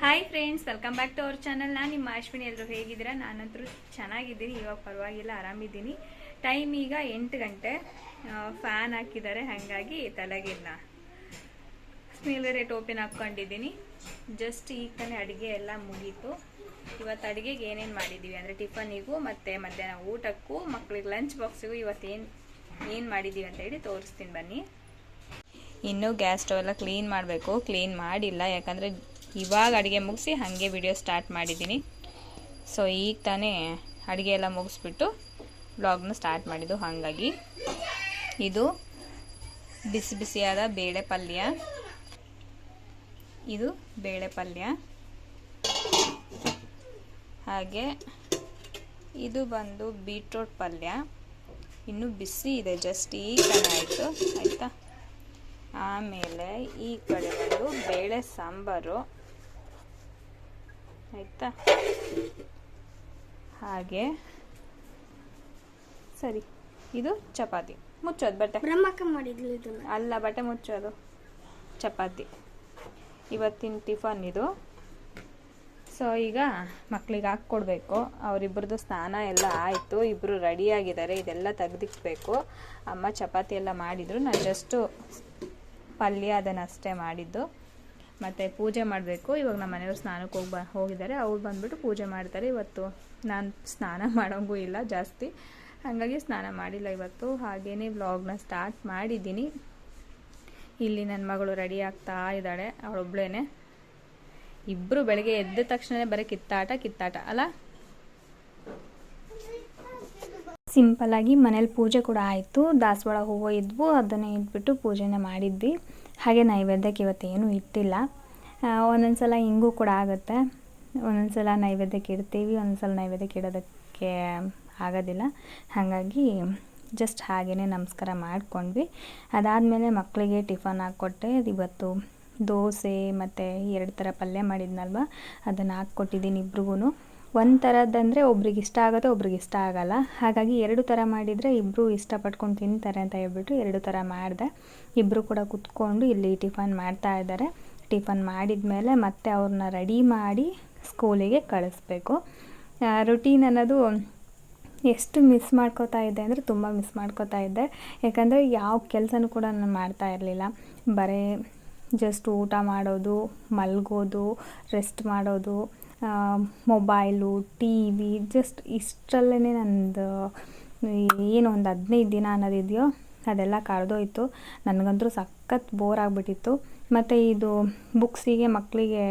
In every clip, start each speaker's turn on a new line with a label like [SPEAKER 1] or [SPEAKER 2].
[SPEAKER 1] Hi friends, welcome back to our channel. ನಾನು ನಿಮ್ಮ ಅಶ್ವಿನಿ. ಎಲ್ಲರೂ ಹೇಗಿದ್ದೀರಾ? ನಾನಂತರೂ ಚೆನ್ನಾಗಿದ್ದೀನಿ. ಇವಾಗ ಪರವಾಗಿಲ್ಲ, ಆರಾಮಿದ್ದೀನಿ. ಟೈಮ್ ಈಗ 8 ಗಂಟೆ. ಫ್ಯಾನ್ ಹಾಕಿದ್ದಾರೆ, ಹಾಗಾಗಿ ತಲೆಗಿನ್ನ ಮೇಲ್ಗಡೆ ಟೋಪಿನ ಹಾಕ್ಕೊಂಡಿದ್ದೀನಿ. ಜಸ್ಟ್ ಈಗ ತಾನೇ ಅಡುಗೆ ಎಲ್ಲ ಮುಗೀತು. ಇವತ್ತು ಅಡುಗೆಗೆ ಏನೇನು ಮಾಡಿದ್ದೀವಿ ಅಂದರೆ ಟಿಫನಿಗೂ ಮತ್ತು ಮಧ್ಯಾಹ್ನ ಊಟಕ್ಕೂ ಮಕ್ಕಳಿಗೆ ಲಂಚ್ ಬಾಕ್ಸಿಗೂ ಏನು ಮಾಡಿದ್ದೀವಿ ಅಂತ ಹೇಳಿ ತೋರಿಸ್ತೀನಿ ಬನ್ನಿ. ಇನ್ನೂ ಗ್ಯಾಸ್ ಸ್ಟವ್ ಎಲ್ಲ ಕ್ಲೀನ್ ಮಾಡಬೇಕು. ಕ್ಲೀನ್ ಮಾಡಿಲ್ಲ, ಯಾಕಂದರೆ ಇವಾಗ ಅಡುಗೆ ಮುಗಿಸಿ ಹಾಗೆ ವಿಡಿಯೋ ಸ್ಟಾರ್ಟ್ ಮಾಡಿದ್ದೀನಿ. ಸೊ ಈಗ ತಾನೇ ಅಡುಗೆ ಎಲ್ಲ ಮುಗಿಸ್ಬಿಟ್ಟು ವ್ಲಾಗ್ನ ಸ್ಟಾರ್ಟ್ ಮಾಡಿದ್ದು. ಹಾಗಾಗಿ ಇದು ಬಿಸಿ ಬಿಸಿಯಾದ ಬೇಳೆ ಪಲ್ಯ. ಇದು ಬೇಳೆ ಪಲ್ಯ. ಹಾಗೆ ಇದು ಬಂದು ಬೀಟ್ರೋಟ್ ಪಲ್ಯ. ಇನ್ನೂ ಬಿಸಿ ಇದೆ, ಜಸ್ಟ್ ಈಗ ತಾನೇ ಆಯಿತು. ಆಯಿತಾ? ಆಮೇಲೆ ಈ ಕಡೆ ಬಂದು ಬೇಳೆ ಸಾಂಬಾರು. ಆಯಿತಾ? ಹಾಗೆ ಸರಿ, ಇದು ಚಪಾತಿ. ಮುಚ್ಚೋದು ಬಟ್ಟೆ.
[SPEAKER 2] ಬ್ರಹ್ಮಕ್ಕ ಮಾಡಿದ್ಲು ಇದನ್ನ.
[SPEAKER 1] ಅಲ್ಲ, ಬಟ್ಟೆ ಮುಚ್ಚೋದು. ಚಪಾತಿ ಇವತ್ತಿನ ಟಿಫನ್ ಇದು. ಸೊ ಈಗ ಮಕ್ಕಳಿಗೆ ಹಾಕ್ಕೊಡ್ಬೇಕು. ಅವರಿಬ್ಬರದ್ದು ಸ್ನಾನ ಎಲ್ಲ ಆಯಿತು. ಇಬ್ಬರು ರೆಡಿಯಾಗಿದ್ದಾರೆ. ಇದೆಲ್ಲ ತೆಗೆದಿಕ್ಬೇಕು. ಅಮ್ಮ ಚಪಾತಿ ಎಲ್ಲ ಮಾಡಿದರು. ನಾನು ಜಸ್ಟು ಪಲ್ಯ ಅದನ್ನಷ್ಟೇ ಮಾಡಿದ್ದು. ಮತ್ತು ಪೂಜೆ ಮಾಡಬೇಕು. ಇವಾಗ ನಮ್ಮ ಮನೆಯವರು ಸ್ನಾನಕ್ಕೆ ಹೋಗಿದ್ದಾರೆ. ಅವ್ರು ಬಂದುಬಿಟ್ಟು ಪೂಜೆ ಮಾಡ್ತಾರೆ. ಇವತ್ತು ನಾನು ಸ್ನಾನ ಮಾಡೋಂಗೂ ಇಲ್ಲ ಜಾಸ್ತಿ, ಹಾಗಾಗಿ ಸ್ನಾನ ಮಾಡಿಲ್ಲ ಇವತ್ತು. ಹಾಗೆಯೇ ವ್ಲಾಗ್ನ ಸ್ಟಾರ್ಟ್ ಮಾಡಿದ್ದೀನಿ. ಇಲ್ಲಿ ನನ್ನ ಮಗಳು ರೆಡಿ ಆಗ್ತಾ ಇದ್ದಾಳೆ, ಅವಳೊಬ್ಳೇನೆ. ಇಬ್ಬರು ಬೆಳಗ್ಗೆ ಎದ್ದ ತಕ್ಷಣ ಬರೀ ಕಿತ್ತಾಟ ಅಲ್ಲ. ಸಿಂಪಲ್ಲಾಗಿ ಮನೇಲಿ ಪೂಜೆ ಕೂಡ ಆಯಿತು. ದಾಸವಾಳ ಹೂವು ಇದ್ವು, ಅದನ್ನೇ ಇಟ್ಬಿಟ್ಟು ಪೂಜೆನ ಮಾಡಿದ್ವಿ. ಹಾಗೆ ನೈವೇದ್ಯಕ್ಕೆ ಇವತ್ತೇನು ಇಟ್ಟಿಲ್ಲ. ಒಂದೊಂದು ಸಲ ಹಿಂಗೂ ಕೂಡ ಆಗುತ್ತೆ. ಒಂದೊಂದು ಸಲ ನೈವೇದ್ಯಕ್ಕೆ ಇಡ್ತೀವಿ, ಒಂದೊಂದು ಸಲ ನೈವೇದ್ಯಕ್ಕೆ ಇಡೋದಕ್ಕೆ ಆಗೋದಿಲ್ಲ. ಹಾಗಾಗಿ ಜಸ್ಟ್ ಹಾಗೇ ನಮಸ್ಕಾರ ಮಾಡ್ಕೊಂಡ್ವಿ. ಅದಾದಮೇಲೆ ಮಕ್ಕಳಿಗೆ ಟಿಫನ್ ಹಾಕ್ಕೊಟ್ಟೆ. ಇವತ್ತು ದೋಸೆ ಮತ್ತು 2 ಥರ ಪಲ್ಯ ಮಾಡಿದ್ನಲ್ವ, ಅದನ್ನು ಹಾಕ್ಕೊಟ್ಟಿದ್ದೀನಿ ಇಬ್ರಿಗೂ. ಒಂದು ಥರದ್ದಂದರೆ ಒಬ್ರಿಗೆ ಇಷ್ಟ ಆಗುತ್ತೆ, ಒಬ್ರಿಗೆ ಇಷ್ಟ ಆಗೋಲ್ಲ. ಹಾಗಾಗಿ 2 ಥರ ಮಾಡಿದರೆ ಇಬ್ಬರು ಇಷ್ಟಪಟ್ಕೊಂಡು ತಿಂತಾರೆ ಅಂತ ಹೇಳ್ಬಿಟ್ಟು 2 ಥರ ಮಾಡಿದೆ. ಇಬ್ಬರು ಕೂಡ ಕುತ್ಕೊಂಡು ಇಲ್ಲಿ ಟಿಫನ್ ಮಾಡ್ತಾ ಇದ್ದಾರೆ. ಟಿಫನ್ ಮಾಡಿದ ಮೇಲೆ ಮತ್ತೆ ಅವ್ರನ್ನ ರೆಡಿ ಮಾಡಿ ಸ್ಕೂಲಿಗೆ ಕಳಿಸ್ಬೇಕು. ರುಟೀನ್ ಅನ್ನೋದು ಎಷ್ಟು ಮಿಸ್ ಮಾಡ್ಕೋತಾ ಇದ್ದೆ ಅಂದರೆ ತುಂಬ ಮಿಸ್ ಮಾಡ್ಕೋತಾ ಇದ್ದೆ. ಯಾಕಂದರೆ ಯಾವ ಕೆಲಸನೂ ಕೂಡ ನಾನು ಮಾಡ್ತಾ ಇರಲಿಲ್ಲ. ಬರೀ ಜಸ್ಟ್ ಊಟ ಮಾಡೋದು, ಮಲಗೋದು, ರೆಸ್ಟ್ ಮಾಡೋದು, ಮೊಬೈಲು, ಟಿ ವಿ, ಜಸ್ಟ್ ಇಷ್ಟರಲ್ಲೇ ನಂದು ಏನು ಒಂದು 15 ದಿನ ಅನ್ನೋದಿದೆಯೋ ಅದೆಲ್ಲ ಕಳೆದೋಯ್ತು. ನನಗಂತೂ ಸಖತ್ ಬೋರ್ ಆಗಿಬಿಟ್ಟಿತ್ತು. ಮತ್ತು ಇದು ಬುಕ್ಸಿಗೆ ಮಕ್ಕಳಿಗೆ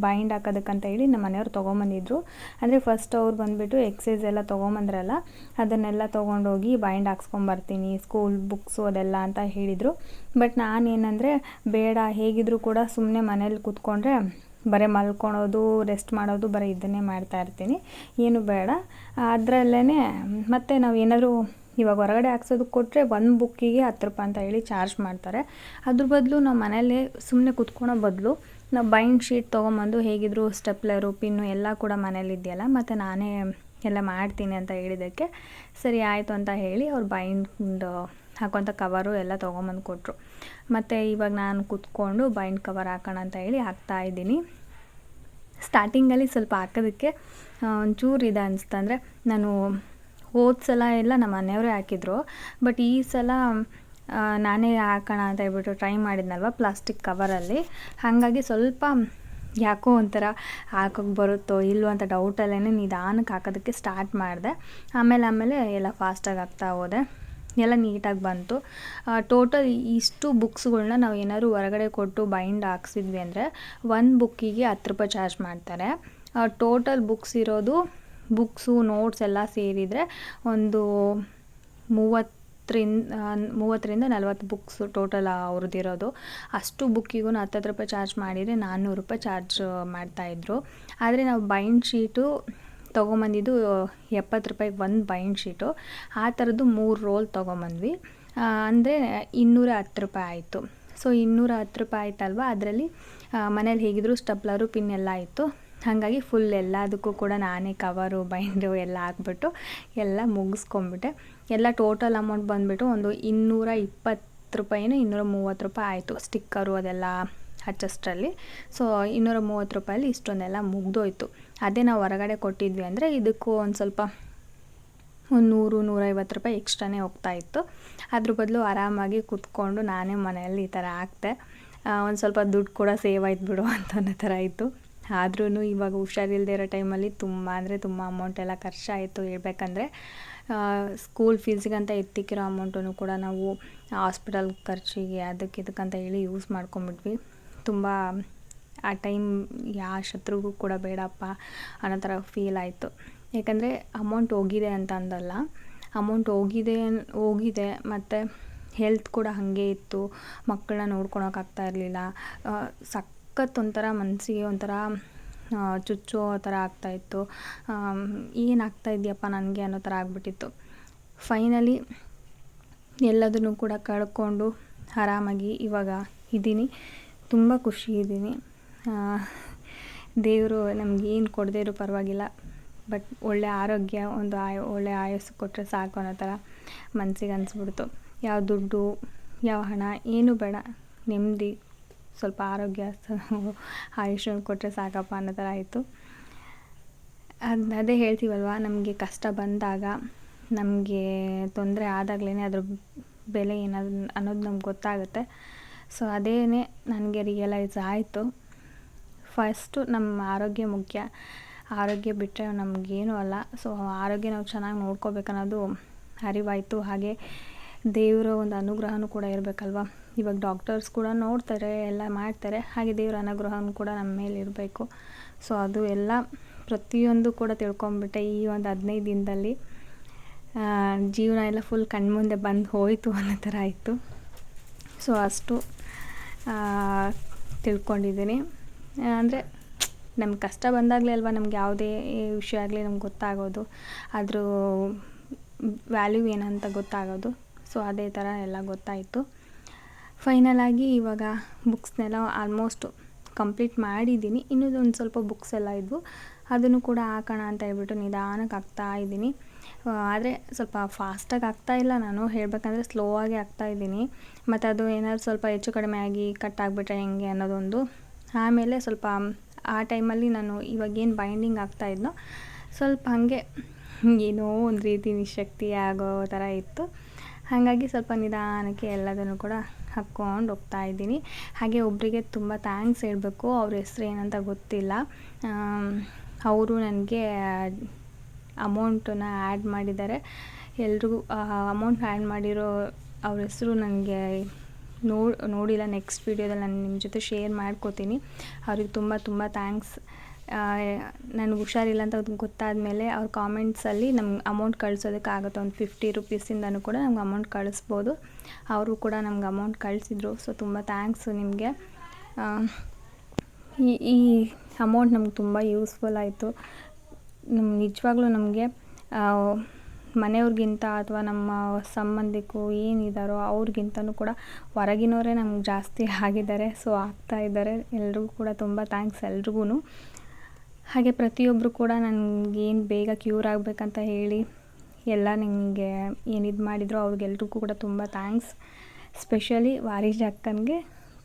[SPEAKER 1] ಬೈಂಡ್ ಹಾಕೋದಕ್ಕಂತ ಹೇಳಿ ನಮ್ಮ ಮನೆಯವ್ರು ತೊಗೊಂಬಂದಿದ್ರು. ಅಂದರೆ ಫಸ್ಟ್ ಅವ್ರು ಬಂದುಬಿಟ್ಟು ಎಕ್ಸೈಸ್ ಎಲ್ಲ ತೊಗೊಂಬಂದ್ರಲ್ಲ, ಅದನ್ನೆಲ್ಲ ತೊಗೊಂಡೋಗಿ ಬೈಂಡ್ ಹಾಕ್ಸ್ಕೊಂಬರ್ತೀನಿ, ಸ್ಕೂಲ್ ಬುಕ್ಸು ಅದೆಲ್ಲ ಅಂತ ಹೇಳಿದರು. ಬಟ್ ನಾನೇನಂದರೆ ಬೇಡ, ಹೇಗಿದ್ದರೂ ಕೂಡ ಸುಮ್ಮನೆ ಮನೇಲಿ ಕೂತ್ಕೊಂಡ್ರೆ ಬರೀ ಮಲ್ಕೊಳೋದು, ರೆಸ್ಟ್ ಮಾಡೋದು, ಬರೀ ಇದನ್ನೇ ಮಾಡ್ತಾ ಇರ್ತೀನಿ, ಏನು ಬೇಡ. ಅದರಲ್ಲೇ ಮತ್ತು ನಾವು ಏನಾದರೂ ಇವಾಗ ಹೊರಗಡೆ ಹಾಕ್ಸೋದಕ್ಕೆ ಕೊಟ್ಟರೆ ಒಂದು ಬುಕ್ಕಿಗೆ 10 ರೂಪಾಯಿ ಅಂತ ಹೇಳಿ ಚಾರ್ಜ್ ಮಾಡ್ತಾರೆ. ಅದ್ರ ಬದಲು ನಾವು ಮನೇಲಿ ಸುಮ್ಮನೆ ಕುತ್ಕೊಳೋ ಬದಲು ನಾವು ಬೈಂಡ್ ಶೀಟ್ ತೊಗೊಂಬಂದು, ಹೇಗಿದ್ರು ಸ್ಟೆಪ್ಲರು, ಪಿನ್ನು ಎಲ್ಲ ಕೂಡ ಮನೇಲಿದೆಯಲ್ಲ, ಮತ್ತು ನಾನೇ ಎಲ್ಲ ಮಾಡ್ತೀನಿ ಅಂತ ಹೇಳಿದ್ದಕ್ಕೆ ಸರಿ ಆಯಿತು ಅಂತ ಹೇಳಿ ಅವ್ರು ಬೈಂಡ್ ಹಾಕೋಂಥ ಕವರು ಎಲ್ಲ ತೊಗೊಂಬಂದು ಕೊಟ್ಟರು. ಮತ್ತು ಇವಾಗ ನಾನು ಕೂತ್ಕೊಂಡು ಬೈಂಡ್ ಕವರ್ ಹಾಕೋಣ ಅಂತ ಹೇಳಿ ಹಾಕ್ತಾಯಿದ್ದೀನಿ. ಸ್ಟಾರ್ಟಿಂಗಲ್ಲಿ ಸ್ವಲ್ಪ ಹಾಕೋದಕ್ಕೆ ಒಂಚೂರು ಇದೆ ಅನಿಸ್ತು. ಅಂದರೆ ನಾನು ಹೋದ ಸಲ ಎಲ್ಲ ನಮ್ಮ ಮನೆಯವರೇ ಹಾಕಿದ್ರು, ಬಟ್ ಈ ಸಲ ನಾನೇ ಹಾಕೋಣ ಅಂತ ಹೇಳ್ಬಿಟ್ಟು ಟ್ರೈ ಮಾಡಿದ್ನಲ್ವ ಪ್ಲಾಸ್ಟಿಕ್ ಕವರಲ್ಲಿ. ಹಾಗಾಗಿ ಸ್ವಲ್ಪ ಯಾಕೋ ಒಂಥರ ಹಾಕೋಕ್ಕೆ ಬರುತ್ತೋ ಇಲ್ಲೋ ಅಂತ ಡೌಟಲ್ಲೇ ನಿಧಾನಕ್ಕೆ ಹಾಕೋದಕ್ಕೆ ಸ್ಟಾರ್ಟ್ ಮಾಡಿದೆ. ಆಮೇಲೆ ಎಲ್ಲ ಫಾಸ್ಟಾಗಿ ಆಗ್ತಾ ಹೋದೆ. ಎಲ್ಲ ನೀಟಾಗಿ ಬಂತು. ಟೋಟಲ್ ಇಷ್ಟು ಬುಕ್ಸ್ಗಳ್ನ ನಾವು ಏನಾದರೂ ಹೊರಗಡೆ ಕೊಟ್ಟು ಬೈಂಡ್ ಹಾಕ್ಸಿದ್ವಿ ಅಂದರೆ 1 ಬುಕ್ಕಿಗೆ 10 ರೂಪಾಯಿ ಚಾರ್ಜ್ ಮಾಡ್ತಾರೆ. ಟೋಟಲ್ ಬುಕ್ಸ್ ಇರೋದು, ಬುಕ್ಸು ನೋಟ್ಸ್ ಎಲ್ಲ ಸೇರಿದರೆ ಒಂದು 30ರಿಂದ 40 ಬುಕ್ಸು ಟೋಟಲ್ ಅವ್ರದ್ದಿರೋದು. ಅಷ್ಟು ಬುಕ್ಕಿಗೂ 10 ರೂಪಾಯಿ ಚಾರ್ಜ್ ಮಾಡಿದರೆ 400 ರೂಪಾಯಿ ಚಾರ್ಜ್ ಮಾಡ್ತಾಯಿದ್ರು. ಆದರೆ ನಾವು ಬೈಂಡ್ ಶೀಟು ತೊಗೊಂಬಂದಿದ್ದು 70 ರೂಪಾಯಿಗೆ 1 ಬೈಂಡ್ ಶೀಟು. ಆ ಥರದ್ದು 3 ರೋಲ್ ತೊಗೊಂಬಂದ್ವಿ. ಅಂದರೆ 210 ರೂಪಾಯಿ ಆಯಿತು. ಸೊ 210 ರೂಪಾಯಿ ಆಯ್ತಲ್ವ. ಅದರಲ್ಲಿ ಮನೇಲಿ ಹೇಗಿದ್ರು ಸ್ಟೆಪ್ಲರು, ಪಿನ್ ಎಲ್ಲ ಇತ್ತು. ಹಾಗಾಗಿ ಫುಲ್ ಎಲ್ಲದಕ್ಕೂ ಕೂಡ ನಾನೇ ಕವರು, ಬೈಂಡು ಎಲ್ಲ ಹಾಕ್ಬಿಟ್ಟು ಎಲ್ಲ ಮುಗಿಸ್ಕೊಂಬಿಟ್ಟೆ. ಎಲ್ಲ ಟೋಟಲ್ ಅಮೌಂಟ್ ಬಂದುಬಿಟ್ಟು ಒಂದು 220 ರೂಪಾಯಿನೋ 230 ರೂಪಾಯಿ ಆಯಿತು. ಸ್ಟಿಕ್ಕರು ಅದೆಲ್ಲ ಹಚ್ಚಷ್ಟರಲ್ಲಿ. ಸೊ 230 ರೂಪಾಯಲ್ಲಿ ಇಷ್ಟೊಂದೆಲ್ಲ ಮುಗ್ದೋಯ್ತು. ಅದೇ ನಾವು ಹೊರಗಡೆ ಕೊಟ್ಟಿದ್ವಿ ಅಂದರೆ ಇದಕ್ಕೂ ಒಂದು ಸ್ವಲ್ಪ ಒಂದು 100-150 ರೂಪಾಯಿ ಎಕ್ಸ್ಟ್ರಾನೇ ಹೋಗ್ತಾಯಿತ್ತು. ಅದ್ರ ಬದಲು ಆರಾಮಾಗಿ ಕೂತ್ಕೊಂಡು ನಾನೇ ಮನೆಯಲ್ಲಿ ಈ ಥರ ಹಾಕ್ತೆ. ಒಂದು ಸ್ವಲ್ಪ ದುಡ್ಡು ಕೂಡ ಸೇವ್ ಆಯ್ತು ಬಿಡು ಅಂತ ಅನ್ನೋ ಥರ ಆಯಿತು. ಆದ್ರೂ ಇವಾಗ ಹುಷಾರಿಲ್ಲದೆ ಇರೋ ಟೈಮಲ್ಲಿ ತುಂಬ ಅಂದರೆ ತುಂಬ ಅಮೌಂಟ್ ಎಲ್ಲ ಖರ್ಚಾಯಿತು. ಹೇಳ್ಬೇಕಂದ್ರೆ ಸ್ಕೂಲ್ ಫೀಸಿಗಂತ ಎತ್ತಿಕ್ಕಿರೋ ಅಮೌಂಟನ್ನು ಕೂಡ ನಾವು ಹಾಸ್ಪಿಟಲ್ ಖರ್ಚಿಗೆ ಅದಕ್ಕೆ ಇದಕ್ಕಂತ ಹೇಳಿ ಯೂಸ್ ಮಾಡ್ಕೊಂಬಿಟ್ವಿ. ತುಂಬ ಆ ಟೈಮ್ ಯಾವ ಶತ್ರುಗೂ ಕೂಡ ಬೇಡಪ್ಪ ಅನ್ನೋ ಥರ ಫೀಲ್ ಆಯಿತು. ಯಾಕಂದರೆ ಅಮೌಂಟ್ ಹೋಗಿದೆ ಅಂತ ಅಂದಲ್ಲ, ಅಮೌಂಟ್ ಹೋಗಿದೆ ಮತ್ತು ಹೆಲ್ತ್ ಕೂಡ ಹಾಗೆ ಇತ್ತು. ಮಕ್ಕಳನ್ನ ನೋಡ್ಕೊಳಕ್ಕಾಗ್ತಾ ಇರಲಿಲ್ಲ. ಸಖತ್ ಒಂಥರ ಮನಸ್ಸಿಗೆ ಒಂಥರ ಚುಚ್ಚೋ ಥರ ಆಗ್ತಾಯಿತ್ತು. ಏನಾಗ್ತಾ ಇದೆಯಪ್ಪ ನನಗೆ ಅನ್ನೋ ಥರ ಆಗಿಬಿಟ್ಟಿತ್ತು. ಫೈನಲಿ ಎಲ್ಲದನ್ನು ಕೂಡ ಕಳ್ಕೊಂಡು ಆರಾಮಾಗಿ ಇವಾಗ ಇದ್ದೀನಿ. ತುಂಬ ಖುಷಿ ಇದ್ದೀನಿ. ದೇವರು ನಮಗೇನು ಕೊಡದೇ ಇರೋ ಪರವಾಗಿಲ್ಲ, ಬಟ್ ಒಳ್ಳೆ ಆರೋಗ್ಯ, ಒಂದು ಒಳ್ಳೆ ಆಯಸ್ಸು ಕೊಟ್ಟರೆ ಸಾಕು ಅನ್ನೋ ಥರ ಮನಸ್ಸಿಗೆ ಅನಿಸ್ಬಿಡ್ತು. ಯಾವ ದುಡ್ಡು ಯಾವ ಹಣ ಏನೂ ಬೇಡ, ನೆಮ್ಮದಿ, ಸ್ವಲ್ಪ ಆರೋಗ್ಯ, ಆಯುಷ್ಯ ಕೊಟ್ಟರೆ ಸಾಕಪ್ಪ ಅನ್ನೋ ಥರ ಆಯಿತು. ಅದೇ ಹೇಳ್ತೀವಲ್ವ, ನಮಗೆ ಕಷ್ಟ ಬಂದಾಗ, ನಮಗೆ ತೊಂದರೆ ಆದಾಗಲೇ ಅದ್ರ ಬೆಲೆ ಏನಾದ್ರು ಅನ್ನೋದು ನಮ್ಗೆ ಗೊತ್ತಾಗುತ್ತೆ. ಸೊ ಅದೇ ನನಗೆ ರಿಯಲೈಸ್ ಆಯಿತು. ಫಸ್ಟು ನಮ್ಮ ಆರೋಗ್ಯ ಮುಖ್ಯ. ಆರೋಗ್ಯ ಬಿಟ್ಟರೆ ನಮಗೇನೂ ಅಲ್ಲ. ಸೊ ಆರೋಗ್ಯ ನಾವು ಚೆನ್ನಾಗಿ ನೋಡ್ಕೋಬೇಕನ್ನೋದು ಅರಿವಾಯಿತು. ಹಾಗೆ ದೇವರ ಒಂದು ಅನುಗ್ರಹನೂ ಕೂಡ ಇರಬೇಕಲ್ವ. ಇವಾಗ ಡಾಕ್ಟರ್ಸ್ ಕೂಡ ನೋಡ್ತಾರೆ, ಎಲ್ಲ ಮಾಡ್ತಾರೆ. ಹಾಗೆ ದೇವರ ಅನುಗ್ರಹನೂ ಕೂಡ ನಮ್ಮ ಮೇಲೆ ಇರಬೇಕು. ಸೊ ಅದು ಎಲ್ಲ ಪ್ರತಿಯೊಂದು ಕೂಡ ತಿಳ್ಕೊಂಬಿಟ್ಟೆ ಈ ಒಂದು 15 ದಿನದಲ್ಲಿ. ಜೀವನ ಎಲ್ಲ ಫುಲ್ ಕಣ್ಮುಂದೆ ಬಂದು ಹೋಯಿತು ಅನ್ನೋ ಥರ ಆಯಿತು. ಸೊ ಅಷ್ಟು ತಿಳ್ಕೊಂಡಿದ್ದೀನಿ. ಅಂದರೆ ನಮ್ಗೆ ಕಷ್ಟ ಬಂದಾಗಲೇ ಅಲ್ವಾ ನಮ್ಗೆ ಯಾವುದೇ ವಿಷಯ ಆಗಲಿ ನಮ್ಗೆ ಗೊತ್ತಾಗೋದು, ಅದ್ರ ವ್ಯಾಲ್ಯೂ ಏನಂತ ಗೊತ್ತಾಗೋದು. ಸೊ ಅದೇ ಥರ ಎಲ್ಲ ಗೊತ್ತಾಯಿತು. ಫೈನಲಾಗಿ ಇವಾಗ ಬುಕ್ಸ್ನೆಲ್ಲ ಆಲ್ಮೋಸ್ಟ್ ಕಂಪ್ಲೀಟ್ ಮಾಡಿದ್ದೀನಿ. ಇನ್ನೂ ಒಂದು ಸ್ವಲ್ಪ ಬುಕ್ಸ್ ಎಲ್ಲ ಇದ್ವು, ಅದನ್ನು ಕೂಡ ಹಾಕೋಣ ಅಂತ ಹೇಳ್ಬಿಟ್ಟು ನಿಧಾನಕ್ಕೆ ಹಾಕ್ತಾಯಿದ್ದೀನಿ. ಆದರೆ ಸ್ವಲ್ಪ ಫಾಸ್ಟಾಗಿ ಆಗ್ತಾಯಿಲ್ಲ, ನಾನು ಹೇಳಬೇಕಂದ್ರೆ ಸ್ಲೋ ಆಗಿ ಆಗ್ತಾಯಿದ್ದೀನಿ. ಮತ್ತು ಅದು ಏನಾದ್ರು ಸ್ವಲ್ಪ ಹೆಚ್ಚು ಕಡಿಮೆ ಆಗಿ ಕಟ್ ಆಗಿಬಿಟ್ರೆ ಹೆಂಗೆ ಅನ್ನೋದೊಂದು. ಆಮೇಲೆ ಸ್ವಲ್ಪ ಆ ಟೈಮಲ್ಲಿ ನಾನು ಇವಾಗೇನು ಬೈಂಡಿಂಗ್ ಆಗ್ತಾಯಿದ್ನೋ ಸ್ವಲ್ಪ ಹಾಗೆ ಏನೋ ಒಂದು ರೀತಿ ನಿಶಕ್ತಿ ಆಗೋ ಥರ ಇತ್ತು. ಹಾಗಾಗಿ ಸ್ವಲ್ಪ ನಿಧಾನಕ್ಕೆ ಎಲ್ಲದನ್ನು ಕೂಡ ಹಾಕ್ಕೊಂಡು ಹೋಗ್ತಾಯಿದ್ದೀನಿ. ಹಾಗೆ ಒಬ್ಬರಿಗೆ ತುಂಬ ಥ್ಯಾಂಕ್ಸ್ ಹೇಳಬೇಕು. ಅವ್ರ ಹೆಸ್ರು ಏನಂತ ಗೊತ್ತಿಲ್ಲ. ಅವರು ನನಗೆ ಅಮೌಂಟನ್ನು ಆ್ಯಡ್ ಮಾಡಿದ್ದಾರೆ. ಎಲ್ರಿಗೂ ಅಮೌಂಟ್ ಆ್ಯಡ್ ಮಾಡಿರೋ ಅವ್ರ ಹೆಸರು ನನಗೆ ನೋಡಿಲ್ಲ. ನೆಕ್ಸ್ಟ್ ವೀಡಿಯೋದಲ್ಲಿ ನಾನು ನಿಮ್ಮ ಜೊತೆ ಶೇರ್ ಮಾಡ್ಕೋತೀನಿ. ಅವ್ರಿಗೆ ತುಂಬ ತುಂಬ ಥ್ಯಾಂಕ್ಸ್. ನನಗೆ ಹುಷಾರಿಲ್ಲ ಅಂತ ಗೊತ್ತಾದ ಮೇಲೆ ಅವ್ರ ಕಾಮೆಂಟ್ಸಲ್ಲಿ ನಮ್ಗೆ ಅಮೌಂಟ್ ಕಳಿಸೋದಕ್ಕಾಗುತ್ತೆ. ಒಂದು 50 ರೂಪೀಸಿಂದನೂ ಕೂಡ ನಮ್ಗೆ ಅಮೌಂಟ್ ಕಳಿಸ್ಬೋದು. ಅವರು ಕೂಡ ನಮ್ಗೆ ಅಮೌಂಟ್ ಕಳಿಸಿದ್ರು. ಸೊ ತುಂಬ ಥ್ಯಾಂಕ್ಸು ನಿಮಗೆ. ಈ ಅಮೌಂಟ್ ನಮ್ಗೆ ತುಂಬ ಯೂಸ್ಫುಲ್ ಆಯಿತು. ನಿಜವಾಗ್ಲೂ ನಮಗೆ ಮನೆಯವ್ರಿಗಿಂತ ಅಥವಾ ನಮ್ಮ ಸಂಬಂಧಿಕರು ಏನಿದ್ದಾರೋ ಅವ್ರಿಗಿಂತನೂ ಕೂಡ ಹೊರಗಿನವರೇ ನಮ್ಗೆ ಜಾಸ್ತಿ ಆಗಿದ್ದಾರೆ. ಸೊ ಆಗ್ತಾಯಿದ್ದಾರೆ. ಎಲ್ರಿಗೂ ಕೂಡ ತುಂಬ ಥ್ಯಾಂಕ್ಸ್ ಎಲ್ರಿಗೂ. ಹಾಗೆ ಪ್ರತಿಯೊಬ್ಬರು ಕೂಡ ನನಗೇನು ಬೇಗ ಕ್ಯೂರ್ ಆಗಬೇಕಂತ ಹೇಳಿ ಎಲ್ಲ ನನಗೆ ಏನಿದು ಮಾಡಿದ್ರು ಅವ್ರಿಗೆಲ್ರಿಗೂ ಕೂಡ ತುಂಬ ಥ್ಯಾಂಕ್ಸ್. ಸ್ಪೆಷಲಿ ವಾರಿಜ ಅಕ್ಕನಿಗೆ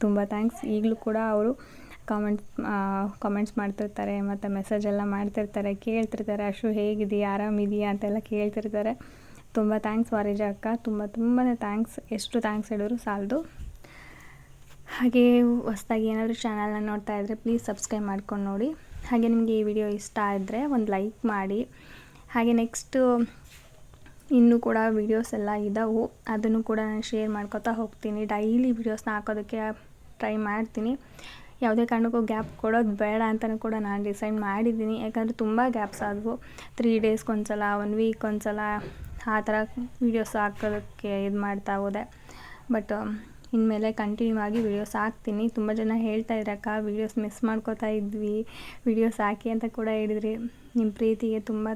[SPEAKER 1] ತುಂಬ ಥ್ಯಾಂಕ್ಸ್. ಈಗಲೂ ಕೂಡ ಅವರು ಕಾಮೆಂಟ್ಸ್ ಮಾಡ್ತಿರ್ತಾರೆ ಮತ್ತು ಮೆಸೇಜೆಲ್ಲ ಮಾಡ್ತಿರ್ತಾರೆ, ಕೇಳ್ತಿರ್ತಾರೆ, ಅಶು ಹೇಗಿದೆಯಾ, ಆರಾಮಿದೆಯಾ ಅಂತೆಲ್ಲ ಕೇಳ್ತಿರ್ತಾರೆ. ತುಂಬ ಥ್ಯಾಂಕ್ಸ್ ವಾರಿಜ ಅಕ್ಕ, ತುಂಬಾ ಥ್ಯಾಂಕ್ಸ್. ಎಷ್ಟು ಥ್ಯಾಂಕ್ಸ್ ಹೇಳಿದ್ರು ಸಾಲದು. ಹಾಗೆ ಹೊಸದಾಗಿ ಏನಾದರೂ ಚಾನಲ್ನ ನೋಡ್ತಾ ಇದ್ದರೆ ಪ್ಲೀಸ್ ಸಬ್ಸ್ಕ್ರೈಬ್ ಮಾಡ್ಕೊಂಡು ನೋಡಿ. ಹಾಗೆ ನಿಮಗೆ ಈ ವಿಡಿಯೋ ಇಷ್ಟ ಆದರೆ ಒಂದು ಲೈಕ್ ಮಾಡಿ. ಹಾಗೆ ನೆಕ್ಸ್ಟು ಇನ್ನೂ ಕೂಡ ವೀಡಿಯೋಸ್ ಎಲ್ಲ ಇದ್ದಾವೆ, ಅದನ್ನು ಕೂಡ ನಾನು ಶೇರ್ ಮಾಡ್ಕೊತಾ ಹೋಗ್ತೀನಿ. ಡೈಲಿ ವೀಡಿಯೋಸ್ನ ಹಾಕೋದಕ್ಕೆ ಟ್ರೈ ಮಾಡ್ತೀನಿ. ಯಾವುದೇ ಕಾರಣಕ್ಕೂ ಗ್ಯಾಪ್ ಕೊಡೋದು ಬೇಡ ಅಂತಲೂ ಕೂಡ ನಾನು ಡಿಸೈಡ್ ಮಾಡಿದ್ದೀನಿ. ಯಾಕಂದರೆ ತುಂಬ ಗ್ಯಾಪ್ಸ್ ಆದವು. 3 ಡೇಸ್ಗೊಂದ್ಸಲ, 1 ವೀಕ್ ಒಂದ್ಸಲ ಆ ಥರ ವೀಡಿಯೋಸ್ ಹಾಕೋದಕ್ಕೆ ಇದು ಮಾಡ್ತಾ ಹೋದೆ. ಬಟ್ ಇನ್ಮೇಲೆ ಕಂಟಿನ್ಯೂ ಆಗಿ ವೀಡಿಯೋಸ್ ಹಾಕ್ತೀನಿ. ತುಂಬ ಜನ ಹೇಳ್ತಾ ಇದ್ರಕ್ಕ ವೀಡಿಯೋಸ್ ಮಿಸ್ ಮಾಡ್ಕೋತಾ ಇದ್ವಿ, ವೀಡಿಯೋಸ್ ಹಾಕಿ ಅಂತ ಕೂಡ ಹೇಳಿದ್ರಿ. ನಿಮ್ಮ ಪ್ರೀತಿಗೆ ತುಂಬ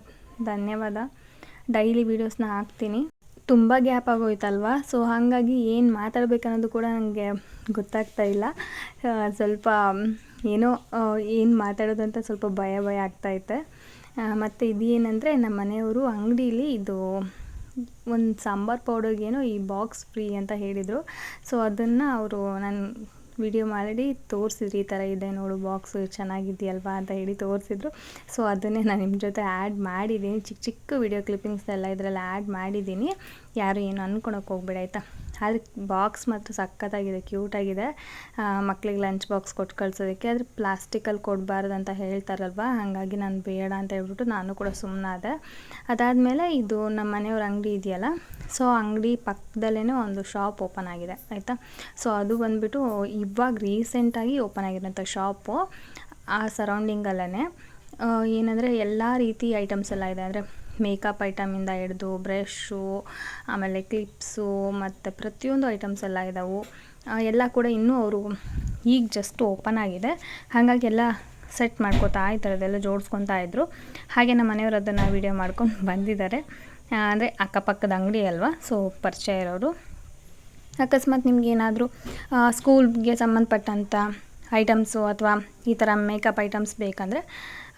[SPEAKER 1] ಧನ್ಯವಾದ. ಡೈಲಿ ವೀಡಿಯೋಸ್ನ ಹಾಕ್ತೀನಿ. ತುಂಬ ಗ್ಯಾಪ್ ಆಗೋಯ್ತಲ್ವ, ಸೊ ಹಾಗಾಗಿ ಏನು ಮಾತಾಡಬೇಕನ್ನೋದು ಕೂಡ ನನಗೆ ಗೊತ್ತಾಗ್ತಾ ಇಲ್ಲ. ಸ್ವಲ್ಪ ಏನೋ ಏನು ಮಾತಾಡೋದು ಅಂತ ಸ್ವಲ್ಪ ಭಯ ಆಗ್ತಾಯಿತ್ತೆ. ಮತ್ತು ಇದೇನೆಂದರೆ ನಮ್ಮ ಮನೆಯವರು ಅಂಗಡೀಲಿ ಇದು ಒಂದು ಸಾಂಬಾರು ಪೌಡರ್ಗೇನೋ ಈ ಬಾಕ್ಸ್ ಫ್ರೀ ಅಂತ ಹೇಳಿದರು. ಸೊ ಅದನ್ನು ಅವರು ನಾನು ವಿಡಿಯೋ ಮಾಡಿ ತೋರಿಸಿದ್ರು, ಈ ಥರ ಇದೆ ನೋಡು ಬಾಕ್ಸು ಚೆನ್ನಾಗಿದೆಯಲ್ವಾ ಅಂತ ಹೇಳಿ ತೋರಿಸಿದ್ರು. ಸೊ ಅದನ್ನೇ ನಾನು ನಿಮ್ಮ ಜೊತೆ ಆ್ಯಡ್ ಮಾಡಿದ್ದೀನಿ, ಚಿಕ್ಕ ಚಿಕ್ಕ ವಿಡಿಯೋ ಕ್ಲಿಪ್ಪಿಂಗ್ಸ್ ಎಲ್ಲ ಇದರಲ್ಲಿ ಆ್ಯಡ್ ಮಾಡಿದ್ದೀನಿ. ಯಾರು ಏನು ಅಂದ್ಕೊಳಕ್ಕೆ ಹೋಗ್ಬೇಡಿ ಆಯಿತಾ. ಆದರೆ ಬಾಕ್ಸ್ ಮಾತ್ರ ಸಖತ್ತಾಗಿದೆ, ಕ್ಯೂಟಾಗಿದೆ. ಮಕ್ಳಿಗೆ ಲಂಚ್ ಬಾಕ್ಸ್ ಕೊಟ್ಟು ಕಳ್ಸೋದಕ್ಕೆ. ಆದರೆ ಪ್ಲಾಸ್ಟಿಕಲ್ಲಿ ಕೊಡಬಾರ್ದು ಅಂತ ಹೇಳ್ತಾರಲ್ವ, ಹಾಗಾಗಿ ನಾನು ಬೇಡ ಅಂತ ಹೇಳ್ಬಿಟ್ಟು ನಾನು ಕೂಡ ಸುಮ್ಮನಾದೆ. ಅದಾದಮೇಲೆ ಇದು ನಮ್ಮ ಮನೆಯವ್ರ ಅಂಗಡಿ ಇದೆಯಲ್ಲ, ಸೊ ಅಂಗಡಿ ಪಕ್ಕದಲ್ಲೇ ಒಂದು ಶಾಪ್ ಓಪನ್ ಆಗಿದೆ ಆಯಿತಾ. ಸೊ ಅದು ಬಂದುಬಿಟ್ಟು ಇವಾಗ ರೀಸೆಂಟಾಗಿ ಓಪನ್ ಆಗಿರೋಂಥ ಶಾಪು. ಆ ಸರೌಂಡಿಂಗಲ್ಲೇ ಏನಂದರೆ ಎಲ್ಲ ರೀತಿ ಐಟಮ್ಸ್ ಎಲ್ಲ ಇದೆ. ಅಂದರೆ ಮೇಕಪ್ ಐಟಮಿಂದ ಹಿಡಿದು ಬ್ರಷು, ಆಮೇಲೆ ಕ್ಲಿಪ್ಸು ಮತ್ತು ಪ್ರತಿಯೊಂದು ಐಟಮ್ಸ್ ಎಲ್ಲ ಇದ್ದಾವೆ. ಎಲ್ಲ ಕೂಡ ಇನ್ನೂ ಅವರು ಈಗ ಜಸ್ಟ್ ಓಪನ್ ಆಗಿದೆ, ಹಾಗಾಗಿ ಎಲ್ಲ ಸೆಟ್ ಮಾಡ್ಕೋತಾ ಇದ್ದಾರೆ, ಅದೆಲ್ಲ ಜೋಡಿಸ್ಕೊತಾ ಇದ್ದರು. ಹಾಗೆ ನಮ್ಮ ಮನೆಯವರು ಅದನ್ನು ವೀಡಿಯೋ ಮಾಡ್ಕೊಂಡು ಬಂದಿದ್ದಾರೆ. ಅಂದರೆ ಅಕ್ಕಪಕ್ಕದ ಅಂಗಡಿ ಅಲ್ವಾ, ಸೊ ಪರಿಚಯ ಇರೋರು. ಅಕಸ್ಮಾತ್ ನಿಮಗೇನಾದರೂ ಸ್ಕೂಲ್ಗೆ ಸಂಬಂಧಪಟ್ಟಂಥ ಐಟಮ್ಸು ಅಥವಾ ಈ ಥರ ಮೇಕಪ್ ಐಟಮ್ಸ್ ಬೇಕಂದರೆ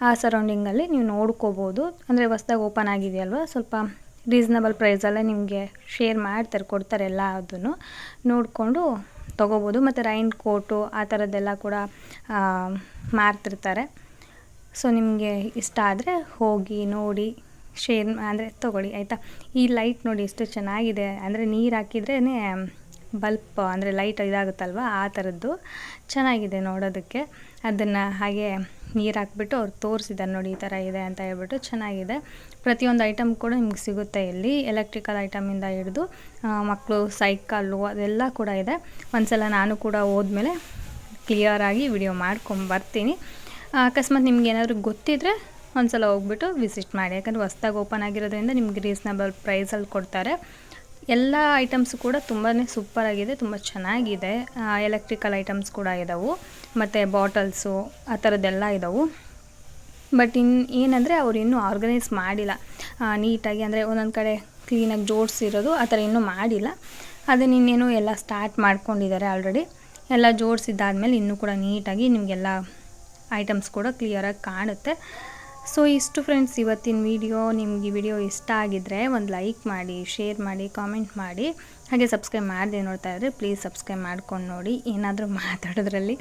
[SPEAKER 1] ಆ ಸರೌಂಡಿಂಗಲ್ಲಿ ನೀವು ನೋಡ್ಕೋಬೋದು. ಅಂದರೆ ಹೊಸ್ದಾಗಿ ಓಪನ್ ಆಗಿದೆಯಲ್ವ, ಸ್ವಲ್ಪ ರೀಸನಬಲ್ ಪ್ರೈಸಲ್ಲೇ ನಿಮಗೆ ಶೇರ್ ಮಾಡ್ತಾರೆ, ಕೊಡ್ತಾರೆ ಎಲ್ಲ ಅದನ್ನು ನೋಡಿಕೊಂಡು ತೊಗೋಬೋದು. ಮತ್ತು ರೈನ್ ಕೋಟು ಆ ಥರದ್ದೆಲ್ಲ ಕೂಡ ಮಾರ್ತಿರ್ತಾರೆ. ಸೊ ನಿಮಗೆ ಇಷ್ಟ ಆದರೆ ಹೋಗಿ ನೋಡಿ ಶೇರ್ ಅಂದರೆ ತೊಗೊಳ್ಳಿ ಆಯಿತಾ. ಈ ಲೈಟ್ ನೋಡಿ ಎಷ್ಟು ಚೆನ್ನಾಗಿದೆ, ಅಂದರೆ ನೀರು ಹಾಕಿದ್ರೇ ಬಲ್ಪ್ ಅಂದರೆ ಲೈಟ್ ಇದಾಗುತ್ತಲ್ವ, ಆ ಥರದ್ದು ಚೆನ್ನಾಗಿದೆ ನೋಡೋದಕ್ಕೆ. ಅದನ್ನು ಹಾಗೆ ನೀರು ಹಾಕ್ಬಿಟ್ಟು ಅವ್ರು ತೋರಿಸಿದ್ದಾರೆ ನೋಡಿ, ಈ ಥರ ಇದೆ ಅಂತ ಹೇಳ್ಬಿಟ್ಟು. ಚೆನ್ನಾಗಿದೆ. ಪ್ರತಿಯೊಂದು ಐಟಮ್ ಕೂಡ ನಿಮ್ಗೆ ಸಿಗುತ್ತೆ ಇಲ್ಲಿ, ಎಲೆಕ್ಟ್ರಿಕಲ್ ಐಟಮಿಂದ ಹಿಡಿದು ಮಕ್ಕಳು ಸೈಕಲ್ಲು ಅದೆಲ್ಲ ಕೂಡ ಇದೆ. ಒಂದ್ಸಲ ನಾನು ಕೂಡ ಹೋದ್ಮೇಲೆ ಕ್ಲಿಯರಾಗಿ ವಿಡಿಯೋ ಮಾಡ್ಕೊಂಬರ್ತೀನಿ. ಅಕಸ್ಮಾತ್ ನಿಮ್ಗೆ ಏನಾದರೂ ಗೊತ್ತಿದ್ದರೆ ಒಂದ್ಸಲ ಹೋಗ್ಬಿಟ್ಟು ವಿಸಿಟ್ ಮಾಡಿ, ಯಾಕಂದರೆ ಹೊಸ್ದಾಗಿ ಓಪನ್ ಆಗಿರೋದ್ರಿಂದ ನಿಮಗೆ ರೀಸನಬಲ್ ಪ್ರೈಸಲ್ಲಿ ಕೊಡ್ತಾರೆ. ಎಲ್ಲ ಐಟಮ್ಸು ಕೂಡ ತುಂಬಾ ಸೂಪರಾಗಿದೆ, ತುಂಬ ಚೆನ್ನಾಗಿದೆ. ಎಲೆಕ್ಟ್ರಿಕಲ್ ಐಟಮ್ಸ್ ಕೂಡ ಇದ್ದಾವೆ, ಮತ್ತು ಬಾಟಲ್ಸು ಆ ಥರದ್ದೆಲ್ಲ ಇದ್ದಾವೆ. ಬಟ್ ಏನಂದರೆ ಅವ್ರು ಇನ್ನೂ ಆರ್ಗನೈಸ್ ಮಾಡಿಲ್ಲ ನೀಟಾಗಿ, ಅಂದರೆ ಒಂದೊಂದು ಕಡೆ ಕ್ಲೀನಾಗಿ ಜೋಡಿಸಿರೋದು ಆ ಥರ ಇನ್ನೂ ಮಾಡಿಲ್ಲ. ಅದನ್ನು ಇನ್ನೇನು ಎಲ್ಲ ಸ್ಟಾರ್ಟ್ ಮಾಡ್ಕೊಂಡಿದ್ದಾರೆ ಆಲ್ರೆಡಿ. ಎಲ್ಲ ಜೋಡಿಸಿದ್ದಾದ್ಮೇಲೆ ಇನ್ನೂ ಕೂಡ ನೀಟಾಗಿ ನಿಮಗೆಲ್ಲ ಐಟಮ್ಸ್ ಕೂಡ ಕ್ಲಿಯರಾಗಿ ಕಾಣುತ್ತೆ. ಸೊ ಇಷ್ಟು ಫ್ರೆಂಡ್ಸ್ ಇವತ್ತಿನ ವಿಡಿಯೋ. ನಿಮ್ಗೆ ಈ ವಿಡಿಯೋ ಇಷ್ಟ ಆಗಿದ್ದರೆ ಒಂದು ಲೈಕ್ ಮಾಡಿ, ಶೇರ್ ಮಾಡಿ, ಕಾಮೆಂಟ್ ಮಾಡಿ. ಹಾಗೆ ಸಬ್ಸ್ಕ್ರೈಬ್ ಮಾಡದೆ ನೋಡ್ತಾ ಇದ್ದರೆ ಪ್ಲೀಸ್ ಸಬ್ಸ್ಕ್ರೈಬ್ ಮಾಡ್ಕೊಂಡು ನೋಡಿ. ಏನಾದರೂ ಮಾತಾಡೋದ್ರಲ್ಲಿ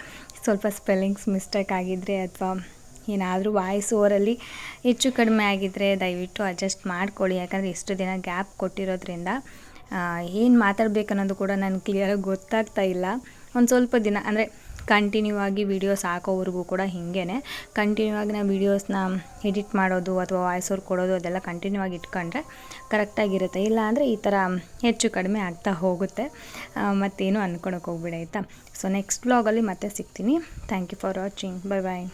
[SPEAKER 1] ಸ್ವಲ್ಪ ಸ್ಪೆಲ್ಲಿಂಗ್ಸ್ ಮಿಸ್ಟೇಕ್ ಆಗಿದ್ದರೆ ಅಥವಾ ಏನಾದರೂ ವಾಯ್ಸ್ ಓವರಲ್ಲಿ ಹೆಚ್ಚು ಕಡಿಮೆ ಆಗಿದ್ದರೆ ದಯವಿಟ್ಟು ಅಡ್ಜಸ್ಟ್ ಮಾಡ್ಕೊಳ್ಳಿ. ಯಾಕಂದರೆ ಇಷ್ಟು ದಿನ ಗ್ಯಾಪ್ ಕೊಟ್ಟಿರೋದ್ರಿಂದ ಏನು ಮಾತಾಡಬೇಕು ಅನ್ನೋದು ಕೂಡ ನನಗೆ ಕ್ಲಿಯರಾಗಿ ಗೊತ್ತಾಗ್ತಾ ಇಲ್ಲ. ಒಂದು ಸ್ವಲ್ಪ ದಿನ ಅಂದರೆ ಕಂಟಿನ್ಯೂ ಆಗಿ ವೀಡಿಯೋಸ್ ಹಾಕೋವರೆಗೂ ಕೂಡ ಹೀಗೇ ಕಂಟಿನ್ಯೂ ಆಗಿ ನಾವು ವೀಡಿಯೋಸ್ನ ಎಡಿಟ್ ಮಾಡೋದು ಅಥವಾ ವಾಯ್ಸ್ ಓವರ್ ಕೊಡೋದು ಅದೆಲ್ಲ ಕಂಟಿನ್ಯೂ ಆಗಿ ಇಟ್ಕೊಂಡ್ರೆ ಕರೆಕ್ಟಾಗಿರುತ್ತೆ. ಇಲ್ಲ ಅಂದರೆ ಈ ಥರ ಹೆಚ್ಚು ಕಡಿಮೆ ಆಗ್ತಾ ಹೋಗುತ್ತೆ. ಮತ್ತೇನು ಅಂದ್ಕೊಳಕ್ಕೆ ಹೋಗ್ಬೇಡಿ ಆಯಿತಾ. ಸೊ ನೆಕ್ಸ್ಟ್ ವ್ಲಾಗಲ್ಲಿ ಮತ್ತೆ ಸಿಗ್ತೀನಿ. Thank you for watching. Bye bye.